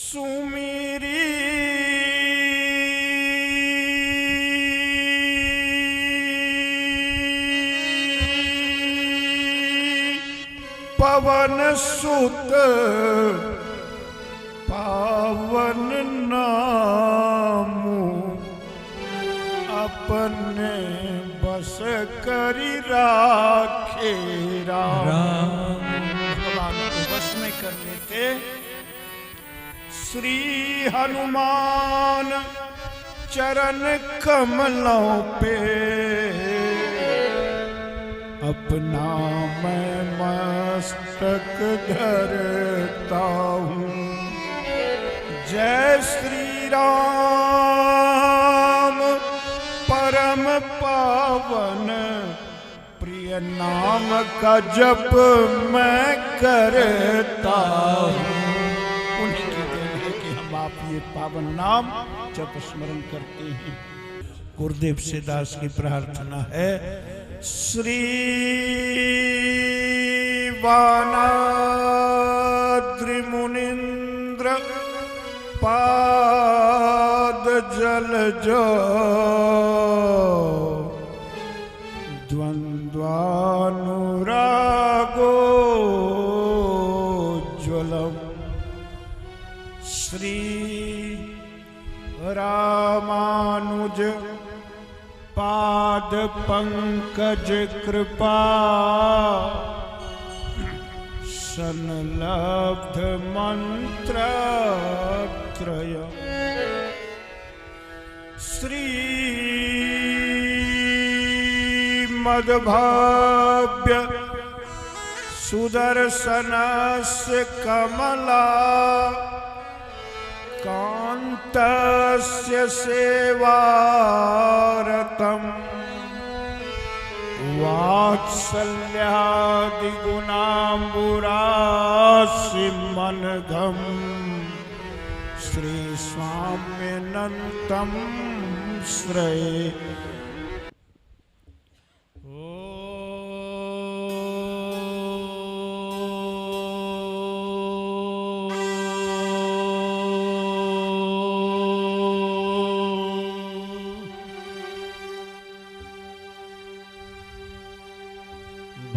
सुमिरी पवन सुत पावन नामु अपने बस करी राखे राम। भगवान को बस में कर लेते श्री हनुमान चरण कमलों पे अपना मैं मस्तक धरता हूँ। जय श्री राम परम पावन प्रिय नाम का जप मैं करता हूँ। उन्हीं की देन है कि हम आप ये पावन नाम जप स्मरण करते हैं। गुरुदेव से दास की प्रार्थना है श्री वानाद्रि मुनीन्द्र पाद जल जो द्वंद्वानुरागो ज्वलम श्री रामानुज पाद पंकज कृपा संलब्ध मंत्र त्रय श्री मद्भाव्य सुदर्शनस्य कमला कान्तस्य सेवारतं वात्सल्यादिगुणाम्बुरासिमनघं श्री स्वाम्यनन्तं श्रये।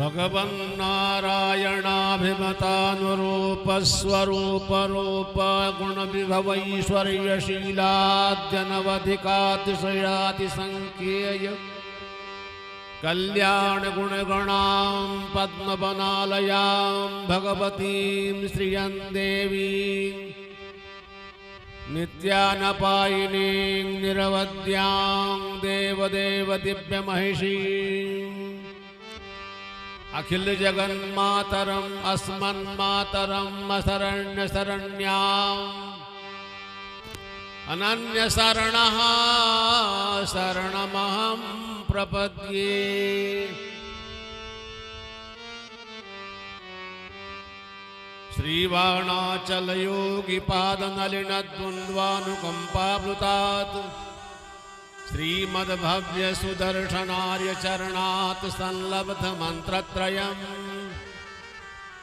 भगवन्नारायणाभिमतानुरूप स्वरूप रूप गुण विभवैश्वर्यशीलाद्यनवधिकातिशयातिसंख्येय कल्याण गुणगणां पद्मवनालयां भगवतीं श्रियं देवीं नित्यानपायिनीं निरवध्यां देवदेव दिव्यमहिषीं अखिल जगन्मातरम् अस्मन्मातरम् अशरण्यशरण्याम् अनन्यशरणः शरणमहं प्रपद्ये। श्रीवाणाचलयोगिपादनलिनद्वन्द्वानुकम्पाप्लुतात् श्रीमद्भव्य सुदर्शनार्य चरणात् संलब्ध मंत्रत्रयम्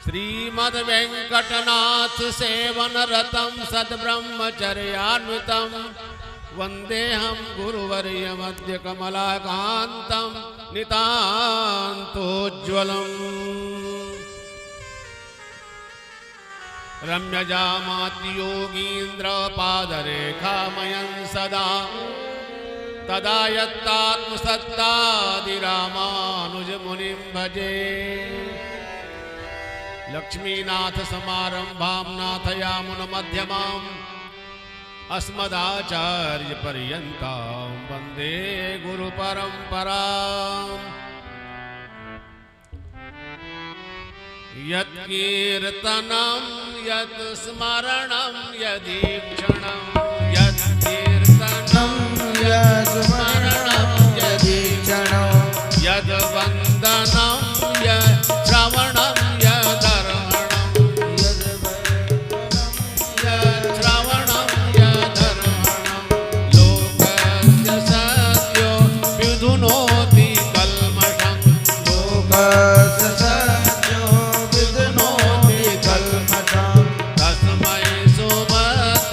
श्रीमद्वेंकटनाथ सेवनरतं सद्ब्रह्मचर्यान्वितं वन्देऽहं गुरुवर्यमद्य कमलाकान्तं नितान्तोज्ज्वलम्। रम्यजामातियोगीन्द्रपादरेखामयं सदा तदा यत्तात्मसत्तादिरामानुजमुनिं भजे। लक्ष्मीनाथ समारंभां नाथयामुनमध्यमाम् अस्मदाचार्यपर्यन्तां वन्दे गुरुपरम्पराम्। यत्कीर्तनं यत् स्मरणं यदीक्षणं यत्कीर्तनं यत्स्मरणं यदीक्षणं यद्वन्दनं यत्श्रवणं यदर्हणं यत्श्रवणं यदर्हणं लोकस्य सद्यो विधुनोति कल्मषं लोकस्य सद्यो विधुनोति कल्मषं तस्मै सुमते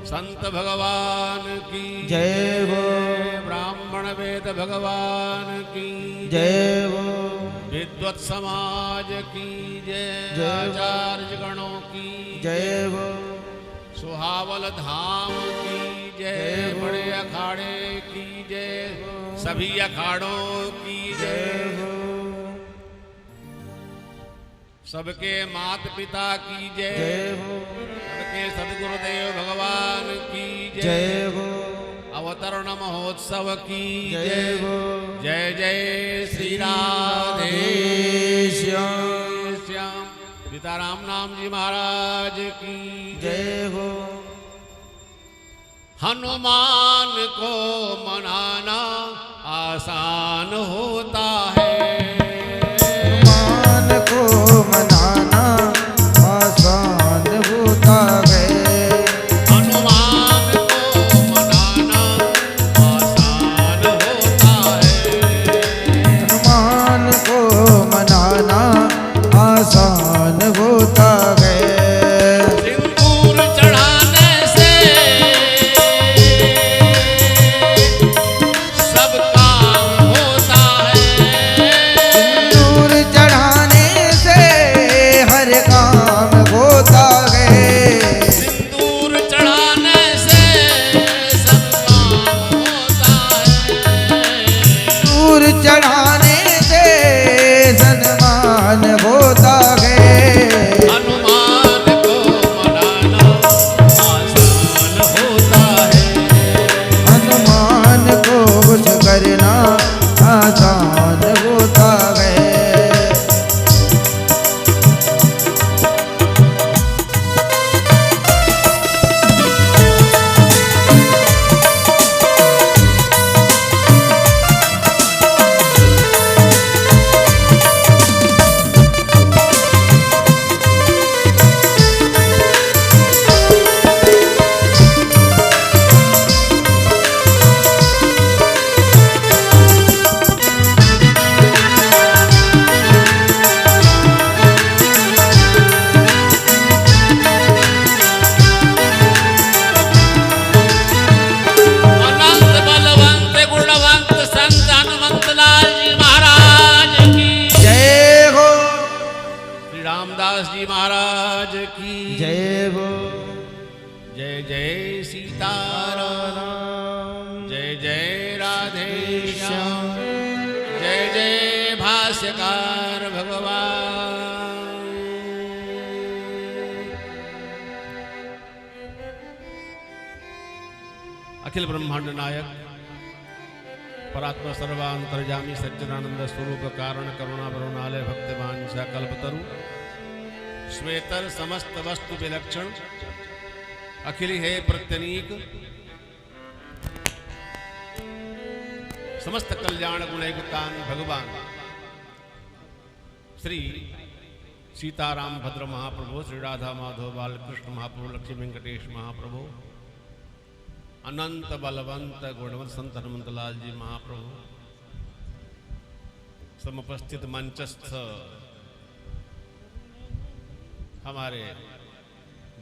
संत भगवान की जय हो, ब्राह्मण वेद भगवान की जय हो, विद्वत समाज की जय, जय हो। आचार्य गणों की जय हो, सुहावल धाम की जय, जय हो। बड़े अखाड़े की जय, सभी अखाड़ों की जय जय, हो, सबके माता पिता की जय, जय हो, सबके सदगुरुदेव भगवान की जय जय, हो, अवतरण महोत्सव की जय जय, हो, जय जय श्री राधे श्याम। श्याम। सीताराम नाम जी महाराज की जय हो, हनुमान को मनाना आसान होता है, हनुमान को मनाना आसान होता है, हनुमान को मनाना आसान होता है, हनुमान को मनाना आसान होता है, सिंदूर चढ़ाने से सब काम होता है, सिंदूर चढ़ाने से हर काम होता है, सिंदूर चढ़ाने से सब काम होता है, सिंदूर चढ़ाने से सन्मान होता है, हनुमान को मनाना आसान होता है, हनुमान को खुश करना आसान होता है, अनंत बलवंत गुणवंत संत हनुमंत लाल जी महाराज की जय हो, श्री रामदास जी महाराज की जय हो, जय जय सीताराम, जय जय राधे श्याम, जय जय भाष्यकार भगवान। अखिल ब्रह्मांड नायक परात्मा सर्वांतर्यामी सच्चिदानंद स्वरूप कारण करुणा वरुणालय भक्तवान कल्पतरु श्वेतर समस्त वस्तु विलक्षण अखिल है प्रत्यनीक समस्त कल्याण गुणयुक्तान भगवान श्री सीताराम भद्र महाप्रभु, श्री राधा माधव बालकृष्ण महाप्रभु, लक्ष्मी वेंकटेश महाप्रभु, अनंत बलवंत गुणवंत संत हनुमंत लाल जी महाप्रभु, समुपस्थित मंचस्थ हमारे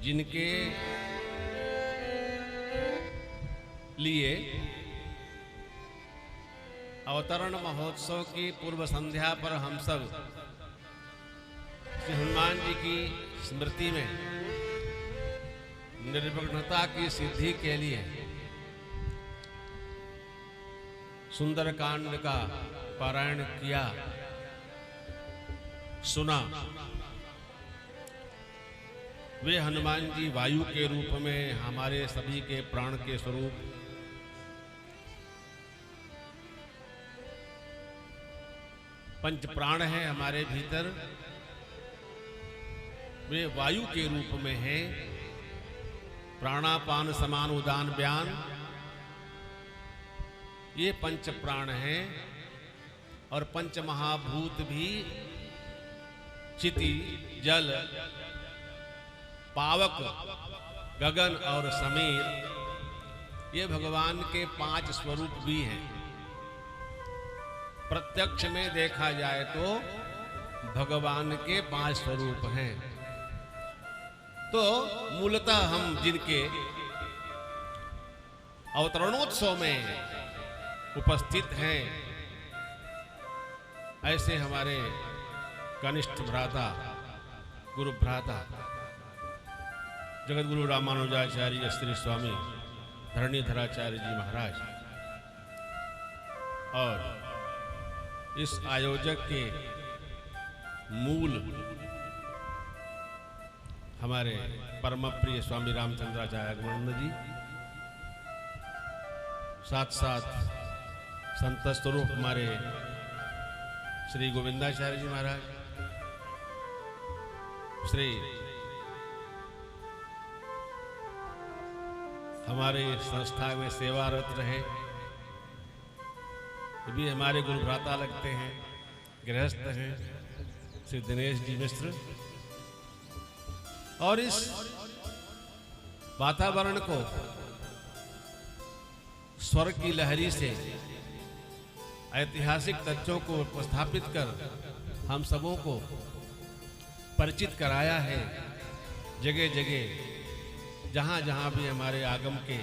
जिनके लिए अवतरण महोत्सव की पूर्व संध्या पर हम सब श्री हनुमान जी की स्मृति में निर्विघ्नता की सिद्धि के लिए सुंदर कांड का पारायण किया, सुना। वे हनुमान जी वायु के रूप में हमारे सभी के प्राण के स्वरूप पंच प्राण है हमारे भीतर, वे वायु के रूप में हैं। प्राणापान समान उदान बयान, ये पंच प्राण हैं। और पंच महाभूत भी चिति, जल, पावक, गगन और समीर, ये भगवान के 5 स्वरूप भी हैं। प्रत्यक्ष में देखा जाए तो भगवान के 5 स्वरूप हैं। तो मूलतः हम जिनके अवतरणोत्सव में उपस्थित हैं, ऐसे हमारे कनिष्ठ भ्राता, गुरु भ्राता जगत गुरु रामानुजाचार्य श्री स्वामी धरणीधराचार्य जी महाराज और इस आयोजक के मूल हमारे परम प्रिय स्वामी रामचंद्राचार्य गुणानंद जी, साथ साथ संत स्वरूप हमारे श्री गोविंदाचार्य जी महाराज, श्री हमारे संस्था में सेवारत रहे भी हमारे गुरु भ्राता लगते हैं, गृहस्थ हैं, श्री दिनेश जी मिश्र। और इस वातावरण को स्वर की लहरी से ऐतिहासिक तथ्यों को उपस्थापित कर हम सबों को परिचित कराया है। जगह जगह जहां जहां भी हमारे आगम के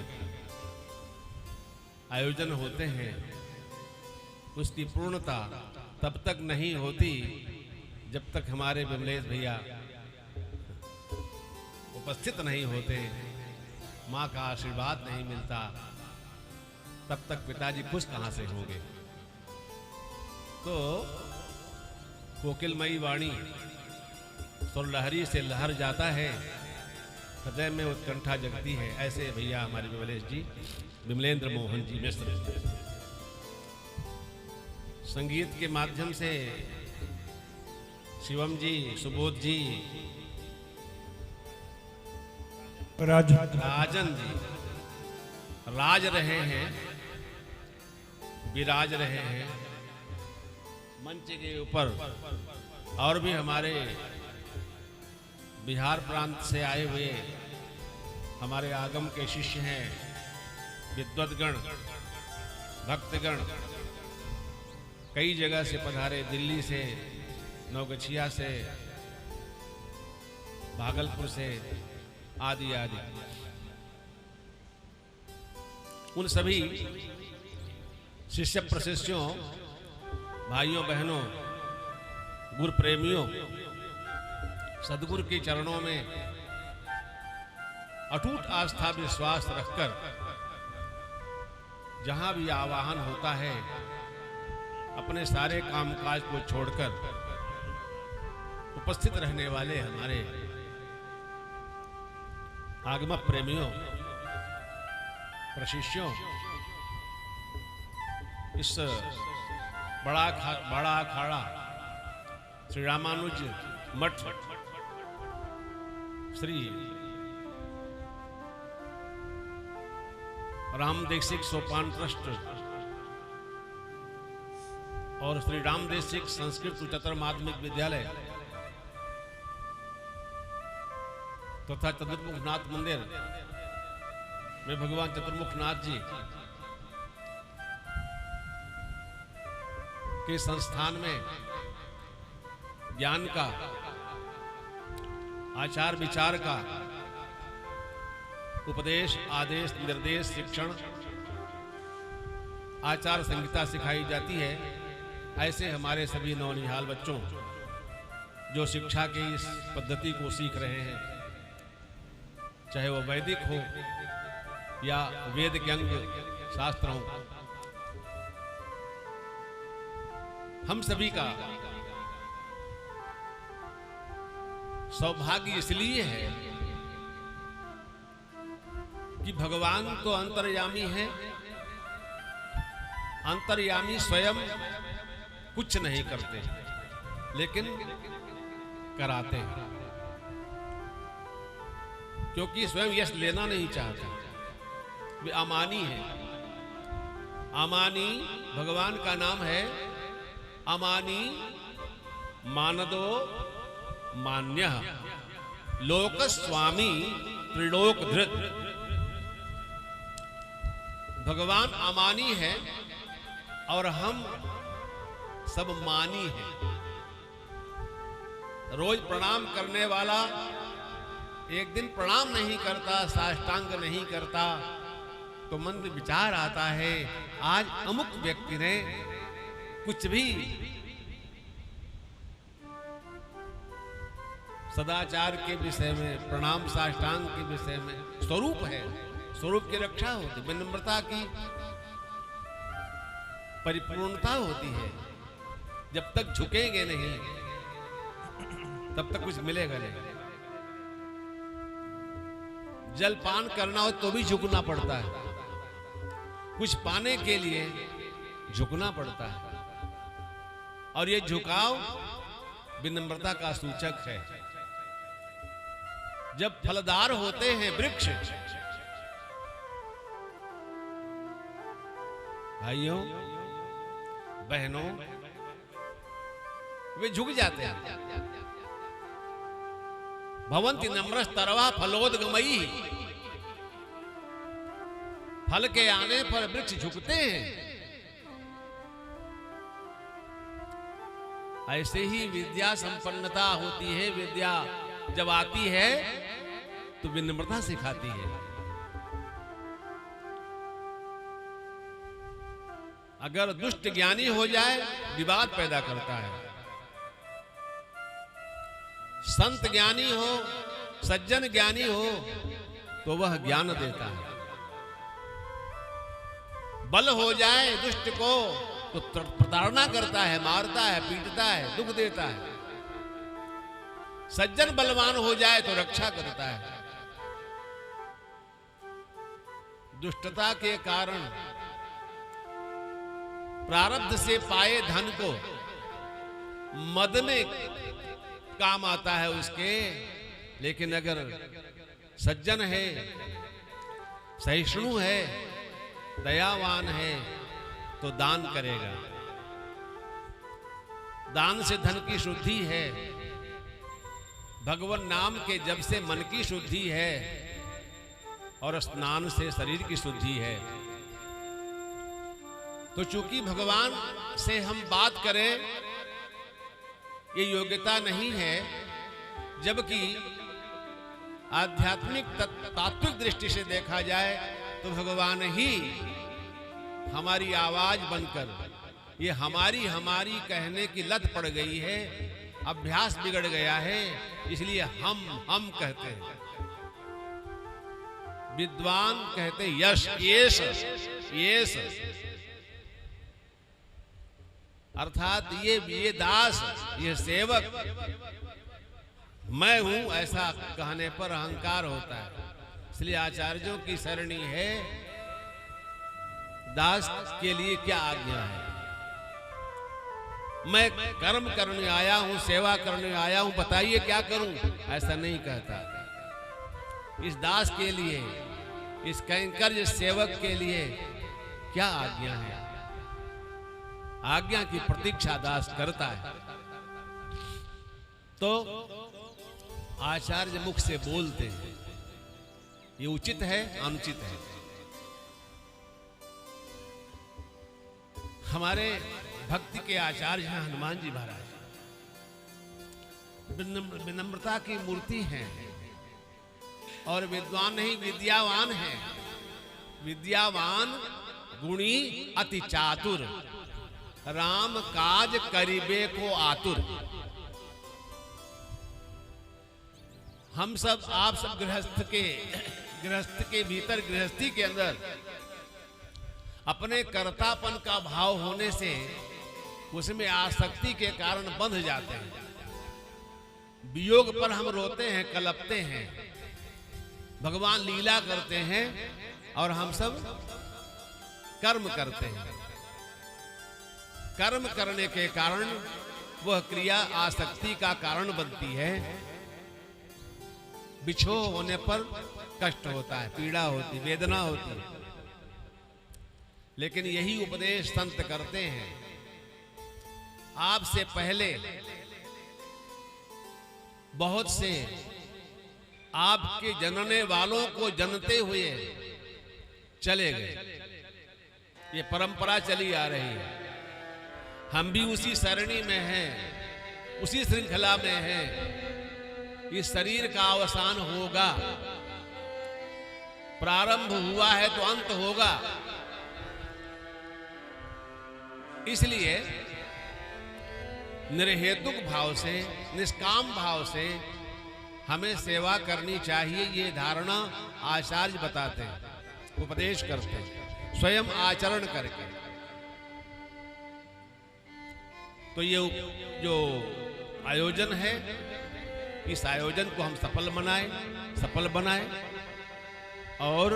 आयोजन होते हैं, उसकी पूर्णता तब तक नहीं होती जब तक हमारे विमलेश भैया उपस्थित नहीं होते, माँ का आशीर्वाद नहीं मिलता, तब तक पिताजी खुश कहां से होंगे। तो कोकिलमयी वाणी सुर लहरी से लहर जाता है, हृदय में उत्कंठा जगती है। ऐसे भैया हमारे विमलेश जी, विमलेंद्र मोहन जी मिश्र, संगीत के माध्यम से शिवम जी, सुबोध जी, राजन जी राज रहे हैं, विराज रहे हैं मंच के ऊपर। और भी हमारे बिहार प्रांत से आए हुए हमारे आगम के शिष्य हैं, विद्वद्गण, भक्तगण, कई जगह से पधारे, दिल्ली से, नवगछिया से, भागलपुर से, आदि आदि। उन सभी शिष्य प्रशिष्यों, भाइयों बहनों, गुरु प्रेमियों, सदगुरु के चरणों में अटूट आस्था विश्वास रखकर जहां भी आवाहन होता है, अपने सारे कामकाज को छोड़कर उपस्थित रहने वाले हमारे आगम प्रेमियों, प्रशिष्यों, इस बड़ा अखाड़ा श्री रामानुज मठ, श्री रामदेशिक सोपान ट्रस्ट और श्री रामदेशिक संस्कृत उच्चतर माध्यमिक विद्यालय तथा चतुर्मुखनाथ मंदिर में भगवान चतुर्मुखनाथ जी के संस्थान में ज्ञान का, आचार विचार का उपदेश, आदेश, निर्देश, शिक्षण, आचार संहिता सिखाई जाती है। ऐसे हमारे सभी नौनिहाल बच्चों जो शिक्षा की इस पद्धति को सीख रहे हैं, चाहे वो वैदिक हो या वेद के अंग शास्त्र हो, हम सभी का सौभाग्य इसलिए है कि भगवान तो अंतर्यामी है, अंतर्यामी स्वयं कुछ नहीं करते लेकिन कराते हैं, क्योंकि स्वयं यश लेना नहीं चाहते, वे अमानी है। अमानी भगवान का नाम है। अमानी मानदो मान्यः लोक स्वामी त्रिलोक धृत। भगवान अमानी है और हम सब मानी हैं। रोज प्रणाम करने वाला एक दिन प्रणाम नहीं करता, साष्टांग नहीं करता, तो मन में विचार आता है, आज अमुक व्यक्ति ने कुछ भी सदाचार के विषय में, प्रणाम साष्टांग के विषय में, स्वरूप है, स्वरूप की रक्षा होती, विनम्रता की परिपूर्णता होती है। जब तक झुकेंगे नहीं तब तक कुछ मिलेगा नहीं। जल पान करना हो तो भी झुकना पड़ता है, कुछ पाने के लिए झुकना पड़ता है, और ये झुकाव विनम्रता का सूचक है। जब फलदार होते हैं वृक्ष, भाइयों बहनों, वे झुक जाते हैं। भवन्ति नम्रस्तरवा फलोदगमयी, फल के आने पर वृक्ष झुकते हैं। ऐसे ही विद्या संपन्नता होती है। विद्या जब आती है तो विनम्रता सिखाती है। अगर दुष्ट ज्ञानी हो जाए विवाद पैदा करता है, संत ज्ञानी हो, सज्जन ज्ञानी हो तो वह ज्ञान देता है। बल हो जाए दुष्ट को तो प्रताड़ना करता है, मारता है, पीटता है, दुख देता है। सज्जन बलवान हो जाए तो रक्षा करता है। दुष्टता के कारण प्रारब्ध से पाए धन को मद में काम आता है उसके, लेकिन अगर सज्जन है, सहिष्णु है, दयावान है तो दान करेगा। दान से धन की शुद्धि है, भगवान नाम के जप से मन की शुद्धि है, और स्नान से शरीर की शुद्धि है। तो चूंकि भगवान से हम बात करें ये योग्यता नहीं है, जबकि आध्यात्मिक तात्विक दृष्टि से देखा जाए तो भगवान ही हमारी आवाज बनकर, ये हमारी कहने की लत पड़ गई है, अभ्यास बिगड़ गया है, इसलिए हम कहते हैं। विद्वान कहते यश, येस, अर्थात ये दास, ये सेवक, मैं हूं, ऐसा कहने पर अहंकार होता है। इसलिए आचार्यों की सरणी है, दास के लिए क्या आज्ञा है। मैं कर्म करने आया हूं, सेवा करने आया हूं, बताइए क्या करूं, ऐसा नहीं कहता। इस दास के लिए, इस कैंकर्य सेवक के लिए क्या आज्ञा है, आज्ञा की प्रतीक्षा दास करता है। तो आचार्य मुख से बोलते हैं, ये उचित है, अनुचित है। हमारे भक्ति के आचार्य हैं हनुमान जी महाराज, विनम्रता की मूर्ति हैं, और विद्वान नहीं विद्यावान हैं। विद्यावान गुणी अति चातुर, राम काज करीबे को आतुर। हम सब, आप सब गृहस्थ के भीतर, गृहस्थी के अंदर अपने कर्तापन का भाव होने से उसमें आसक्ति के कारण बंध जाते हैं। वियोग पर हम रोते हैं, कलपते हैं, भगवान लीला करते हैं और हम सब कर्म करते हैं। कर्म करने के कारण वह क्रिया आसक्ति का कारण बनती है। बिछोह होने पर कष्ट होता है, पीड़ा होती, वेदना होती है। लेकिन यही उपदेश संत करते हैं। आपसे पहले बहुत से आपके जनने वालों को जनते हुए चले गए, ये परंपरा चली आ रही है। हम भी उसी सरणी में हैं, उसी श्रृंखला में हैं। इस शरीर का अवसान होगा, प्रारंभ हुआ है तो अंत होगा। इसलिए निर्हेतुक भाव से, निष्काम भाव से हमें सेवा करनी चाहिए। ये धारणा आचार्य बताते हैं, उपदेश करते हैं, स्वयं आचरण करके। तो ये जो आयोजन है, इस आयोजन को हम सफल बनाएं और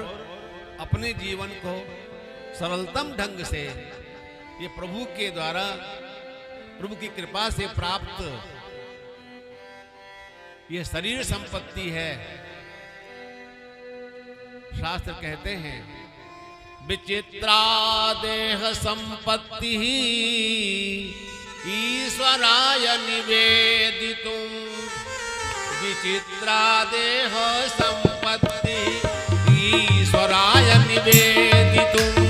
अपने जीवन को सरलतम ढंग से ये प्रभु के द्वारा, प्रभु की कृपा से प्राप्त ये शरीर संपत्ति है। शास्त्र कहते हैं विचित्रा देह संपत्ति ईश्वराय निवेदितुम। विचित्रा देह संपत्ति ईश्वराय निवेदितुम।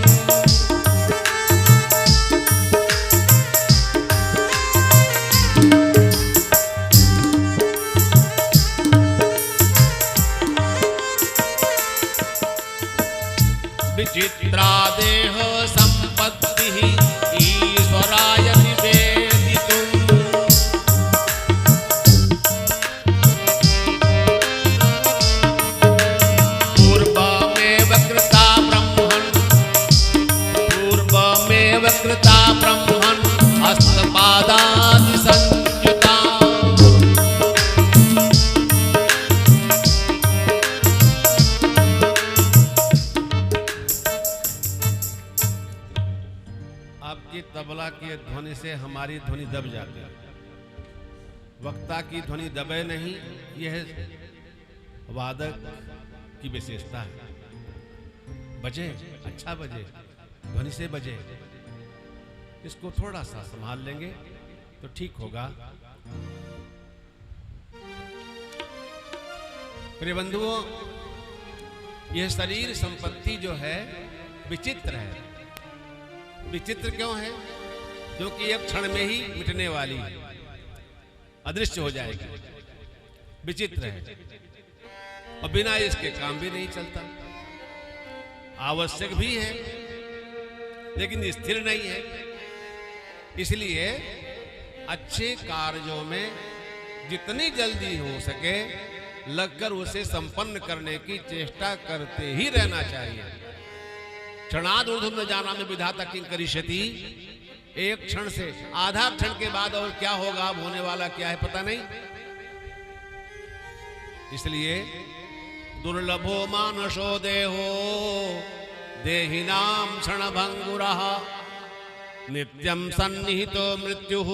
विचित्रा देह संपत्ति ईश्वराय निवेदितुम। पूर्वमेव कृता ब्रह्मन् हस्तपादादि संयुता। आपकी तबला की ध्वनि से हमारी ध्वनि दब जाती है, वक्ता की ध्वनि दबे नहीं। यह वादक की विशेषता है। बजे, अच्छा बजे, ध्वनि से बजे। इसको थोड़ा सा संभाल लेंगे तो ठीक होगा। प्रिय बंधुओं, यह शरीर संपत्ति जो है विचित्र है। विचित्र क्यों है? क्योंकि एक क्षण में ही मिटने वाली है, अदृश्य हो जाएगी। विचित्र है और बिना इसके काम भी नहीं चलता। आवश्यक भी है लेकिन स्थिर नहीं है। इसलिए अच्छे कार्यों में जितनी जल्दी हो सके लगकर उसे संपन्न करने की चेष्टा करते ही रहना चाहिए। क्षणाद ऊर्ध्वं न जानामि विधाता किं करिष्यति। एक क्षण से, आधा क्षण के बाद और क्या होगा, अब होने वाला क्या है पता नहीं। इसलिए दुर्लभो मानसो देहो देहिनां क्षणभंगुरः नित्यं सन्निहितो मृत्युः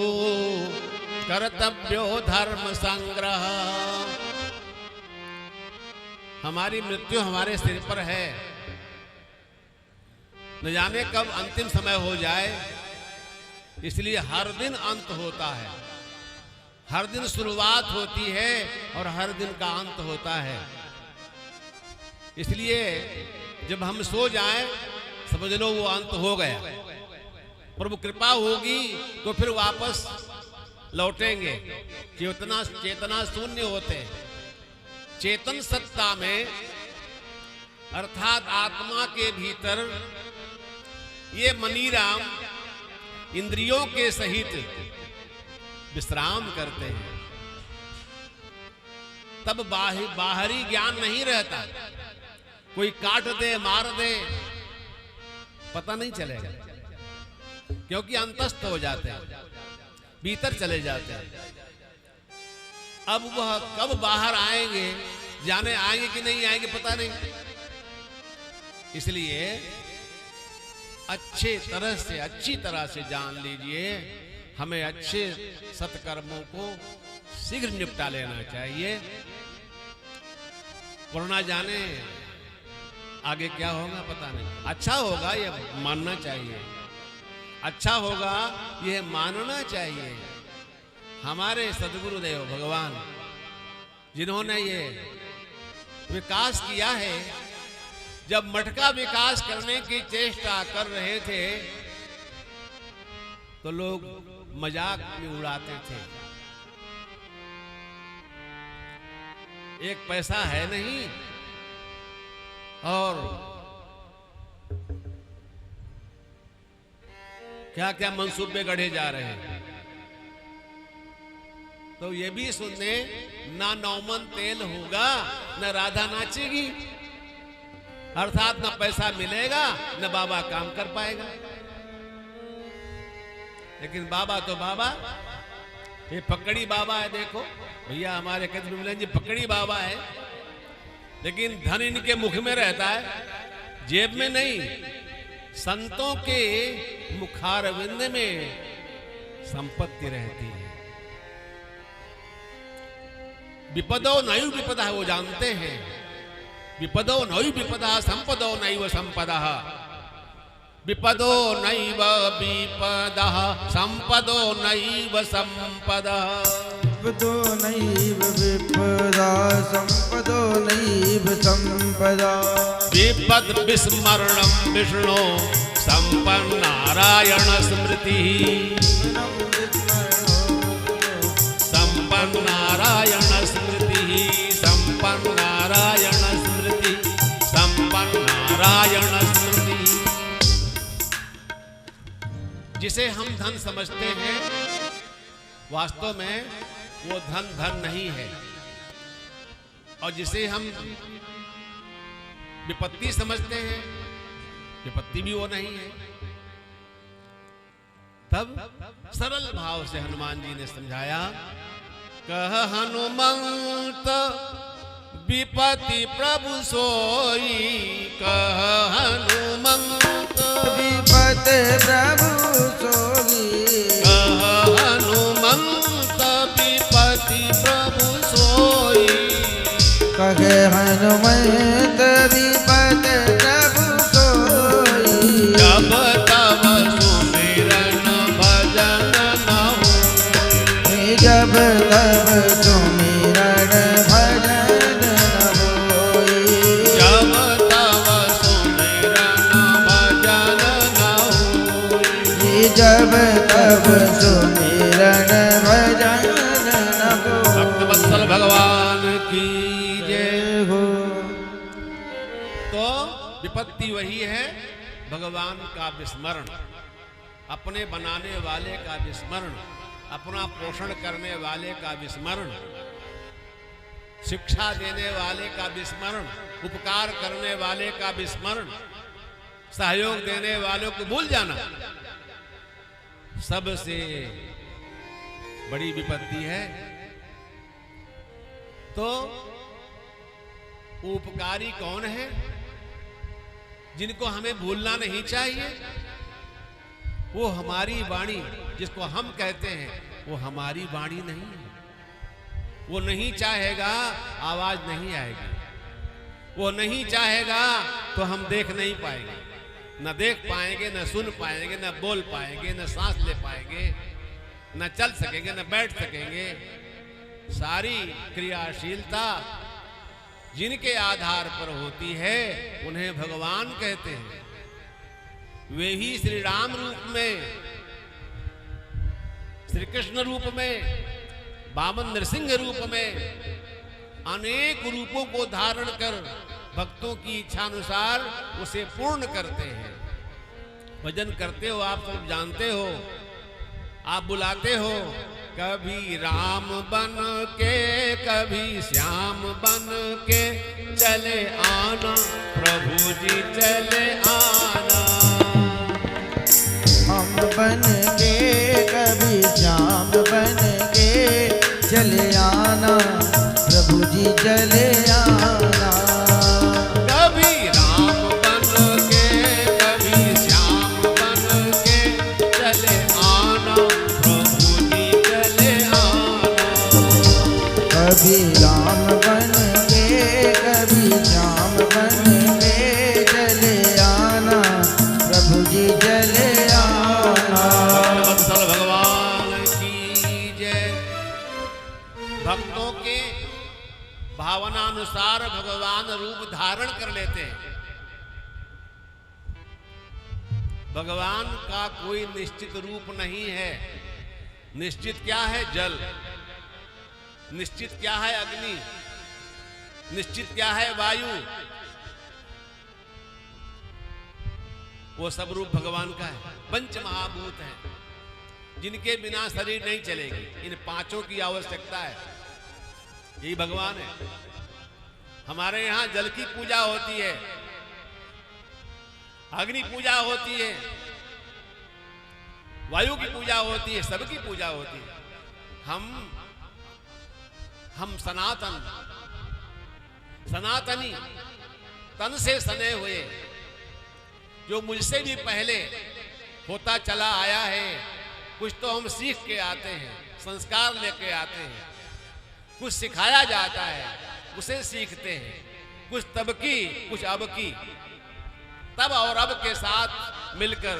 कर्तव्यो धर्म संग्रह। हमारी मृत्यु हमारे सिर पर है, न जाने कब अंतिम समय हो जाए। इसलिए हर दिन अंत होता है, हर दिन शुरुआत होती है और हर दिन का अंत होता है। इसलिए जब हम सो जाएं समझ लो वो अंत हो गया। प्रभु कृपा होगी तो फिर वापस लौटेंगे। चेतना शून्य होते हैं। चेतन सत्ता में अर्थात आत्मा के भीतर ये मनीराम इंद्रियों के सहित विश्राम करते हैं। तब बाहरी ज्ञान नहीं रहता। कोई काट दे, मार दे, पता नहीं चलेगा, क्योंकि अंतस्थ हो जाते हैं, भीतर चले जाते हैं। अब वह कब बाहर आएंगे, जाने आएंगे कि नहीं आएंगे पता नहीं। इसलिए अच्छी तरह से जान लीजिए, हमें अच्छे सत्कर्मों को शीघ्र निपटा लेना चाहिए, वरना जाने आगे क्या होगा पता नहीं। अच्छा होगा ये मानना चाहिए, अच्छा होगा यह मानना चाहिए। हमारे सद्गुरुदेव भगवान जिन्होंने ये विकास किया है, जब मठ का विकास करने की चेष्टा कर रहे थे तो लोग मजाक में उड़ाते थे। एक पैसा है नहीं, और क्या क्या मंसूबे गढ़े जा रहे हैं। तो ये भी सुनने, ना नौमन तेल होगा, न राधा नाचेगी, अर्थात न पैसा मिलेगा, न बाबा काम कर पाएगा। लेकिन बाबा तो बाबा, ये पकड़ी बाबा है। देखो भैया, हमारे कदम मिलन जी पकड़ी बाबा है, लेकिन धन इनके मुख में रहता है, जेब में नहीं। संतों के मुखारविंद में संपत्ति रहती है। विपदो नयु विपदा, वो जानते हैं। विपदो नयु विपदा, संपदो नैव संपदा। विपदो नैव विपदा, संपदो नैव संपदा। विपदो नैव विपदा, संपदो नैव संपदा। विपद विस्मरणं विष्णु, संपन्नारायण स्मृति। संपन्नारायण स्मृति, संपन्नारायण स्मृति, संपन्नारायण स्मृति। जिसे हम धन समझते हैं, वास्तव में वो धन नहीं है। और जिसे हम विपत्ति समझते हैं, विपत्ति भी वो नहीं है। तब सरल भाव से हनुमान जी ने समझाया, कह हनुमंत विपत्ति प्रभु सोई। कह हनुमंत विपत्ति प्रभु सोई। कह हनुमंत विपत्ति प्रभु सोई। कहे हनुमंत विपत्ति प्रभु सोई। जब तब सुमिरन भजन न होई। जब तब सुमिरन भजन न होई। जब तब सुमिरन भजन न होई। जब तब सुमिरन भजन न होई। भक्तवत्सल भगवान की जय हो। तो विपत्ति वही है, भगवान का विस्मरण, अपने बनाने वाले का विस्मरण, अपना पोषण करने वाले का विस्मरण, शिक्षा देने वाले का विस्मरण, उपकार करने वाले का विस्मरण, सहयोग देने वालों को भूल जाना, सबसे बड़ी विपत्ति है। तो उपकारी कौन है जिनको हमें भूलना नहीं चाहिए? वो हमारी वाणी, जिसको हम कहते हैं, वो हमारी वाणी नहीं है। वो नहीं चाहेगा, आवाज नहीं आएगी। वो नहीं चाहेगा तो हम देख नहीं पाएंगे, न देख पाएंगे, न सुन पाएंगे, न बोल पाएंगे, न सांस ले पाएंगे, न चल सकेंगे, न बैठ सकेंगे। सारी क्रियाशीलता जिनके आधार पर होती है, उन्हें भगवान कहते हैं। वे ही श्री राम रूप में, श्री कृष्ण रूप में, वामन नृसिंह रूप में, अनेक रूपों को धारण कर भक्तों की इच्छा अनुसार उसे पूर्ण करते हैं। भजन करते हो, आप सब जानते हो, आप बुलाते हो, कभी राम बन के, कभी श्याम बन के चले आना, प्रभु जी चले आना। हम बन के, कभी श्याम बन के चले आना, प्रभु जी चले आना। कभी राम बन के, कभी श्याम बन के चले आना, प्रभु जी चले आना। कभी राम बन के, कभी श्याम बन के चले आना, प्रभु जी चले आना। वत्सल भगवान की जय। भक्तों के भावनानुसार भगवान रूप धारण कर लेते हैं। भगवान का कोई निश्चित रूप नहीं है। निश्चित क्या है? जल। निश्चित क्या है? अग्नि। निश्चित क्या है? वायु। वो सब रूप भगवान का है। पंच महाभूत है जिनके बिना शरीर नहीं चलेगी। इन पांचों की आवश्यकता है, यही भगवान है। हमारे यहाँ जल की पूजा होती है, अग्नि पूजा होती है, वायु की पूजा होती है, सबकी पूजा होती है। हम सनातनी तन से सने हुए, जो मुझसे भी पहले होता चला आया है। कुछ तो हम सीख के आते हैं, संस्कार लेके आते हैं, कुछ सिखाया जाता है उसे सीखते हैं, कुछ तब की कुछ अब की, तब और अब के साथ मिलकर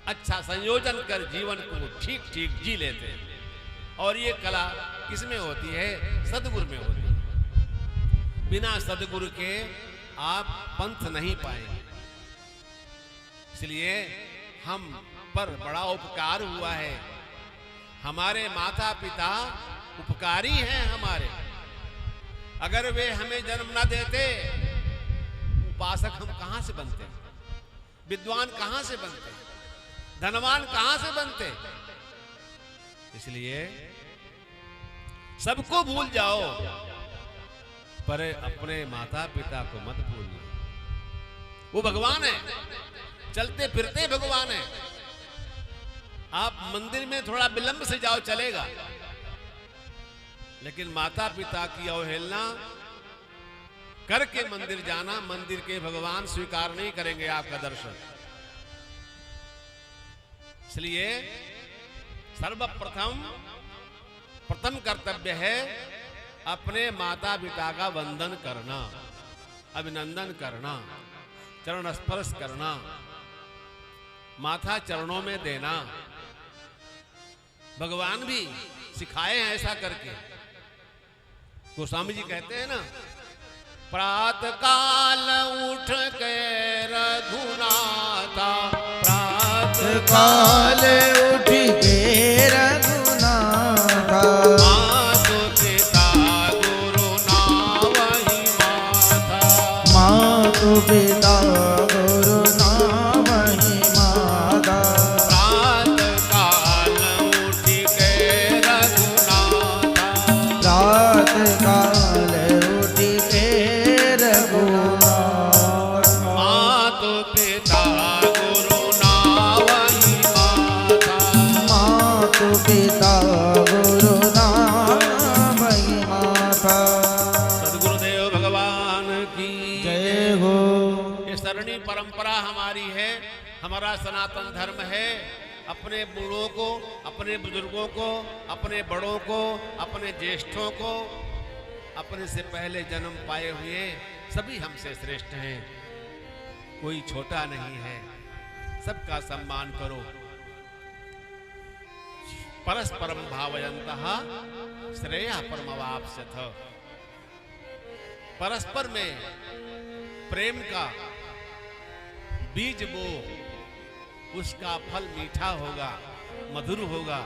अच्छा संयोजन कर जीवन को ठीक ठीक जी लेते हैं। और ये कला किसमें होती है? सदगुरु में होती है। बिना सदगुरु के आप पंथ नहीं पाएंगे। इसलिए हम पर बड़ा उपकार हुआ है। हमारे माता पिता उपकारी हैं हमारे। अगर वे हमें जन्म न देते, उपासक हम कहां से बनते, विद्वान कहां से बनते, धनवान कहां से बनते। इसलिए सबको भूल जाओ, पर अपने माता पिता को मत भूलना। वो भगवान है, चलते फिरते भगवान है। आप मंदिर में थोड़ा विलंब से जाओ चलेगा, लेकिन माता पिता की अवहेलना करके मंदिर जाना, मंदिर के भगवान स्वीकार नहीं करेंगे आपका दर्शन। इसलिए सर्वप्रथम कर्तव्य है अपने माता पिता का वंदन करना, अभिनंदन करना, चरण स्पर्श करना, माथा चरणों में देना। भगवान भी सिखाए हैं ऐसा करके। गोस्वामी जी कहते हैं ना, प्रातः काल उठ के रघुनाथा, प्रातः काल उठ के रघुनाथा, मातु पिता गुरु नावहि माता, मातु पिता गुरु नावहि माता। प्रातः काल उठ के रघुनाथा, प्रातः काल उठ के रघुनाथा, मातु पिता गुरु नावहि माता, मातु पिता गुरु नावहि माता। सद्गुरुदेव भगवान की जय हो। ये सरणी परंपरा हमारी है, हमारा सनातन धर्म है। अपने बूढ़ों को, अपने बुजुर्गों को, अपने बड़ों को, अपने ज्येष्ठों को, अपने से पहले जन्म पाए हुए सभी हमसे श्रेष्ठ हैं। कोई छोटा नहीं है, सबका सम्मान करो। परस्परम भावयन्तः श्रेयः परमवाप्स्यथ। परस्पर में प्रेम का बीज बो, उसका फल मीठा होगा, मधुर होगा,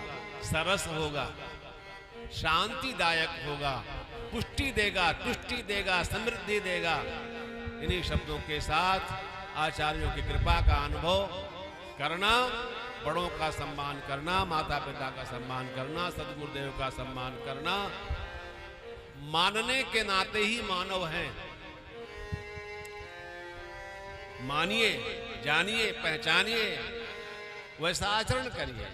सरस होगा, शांतिदायक होगा, पुष्टि देगा, तुष्टि देगा, समृद्धि देगा। इन्हीं शब्दों के साथ आचार्यों की कृपा का अनुभव करना, बड़ों का सम्मान करना, माता पिता का सम्मान करना, सद्गुरुदेव का सम्मान करना, मानने के नाते ही मानव हैं। मानिए, जानिए, पहचानिए, वैसा आचरण करिए।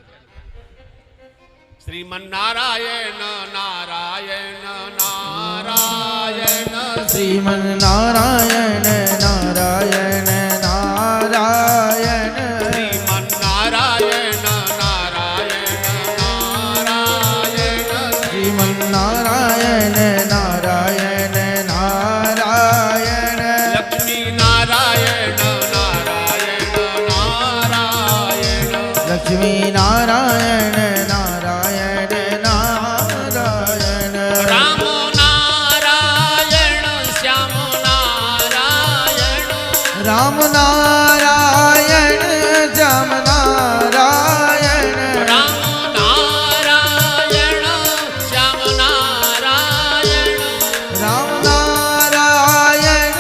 श्रीमन्नारायण नारायण नारायण, श्रीमन्नारायण नारायण नारायण, श्रीमन्नारायण नारायण नारायण, श्रीमन्नारायण नारायण नारायण, लक्ष्मी नारायण नारायण नारायण, लक्ष्मी नारायण नारायण नारायण, राम नारायण श्याम नारायण, राम नारायण श्याम नारायण, राम नारायण श्याम नारायण, राम नारायण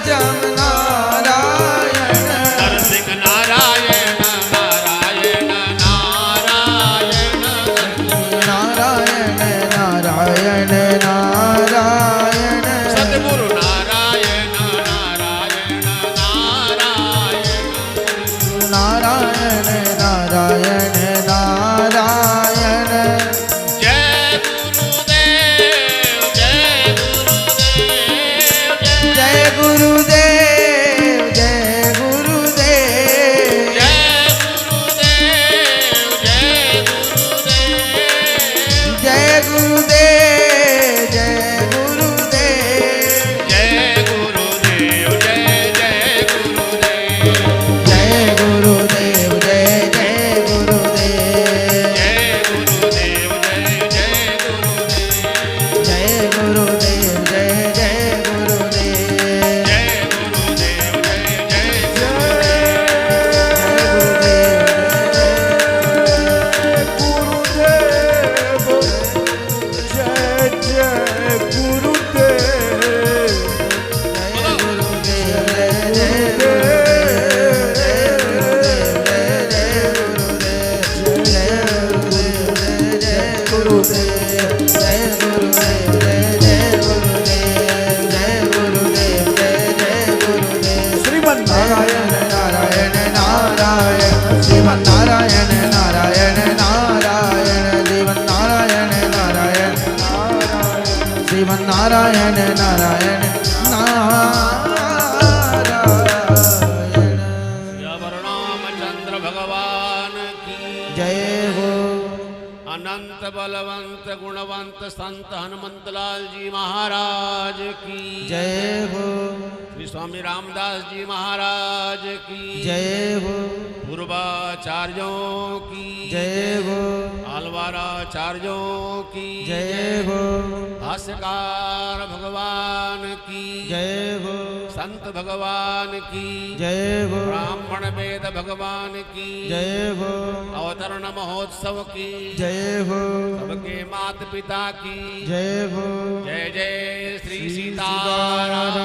श्याम नारायण, नारायण नारायण नारायण श्रीमन नारायण नारायण नारायण जीवन नारायण नारायण श्रीमन नारायण नारायण नारायण रामचंद्र भगवान की जय हो अनंत बलवंत गुणवंत संत हनुमंतलाल जी महाराज की जय हो श्री स्वामी रामदास जी महाराज की जय हो पूर्वाचार्यों की जय हो आलवाराचार्यों की जय हो भाष्यकार भगवान की जय हो संत भगवान की जय हो ब्राह्मण वेद भगवान की जय हो अवतरण महोत्सव की जय हो सबके माता पिता की जय हो जय जय श्री सीताराम।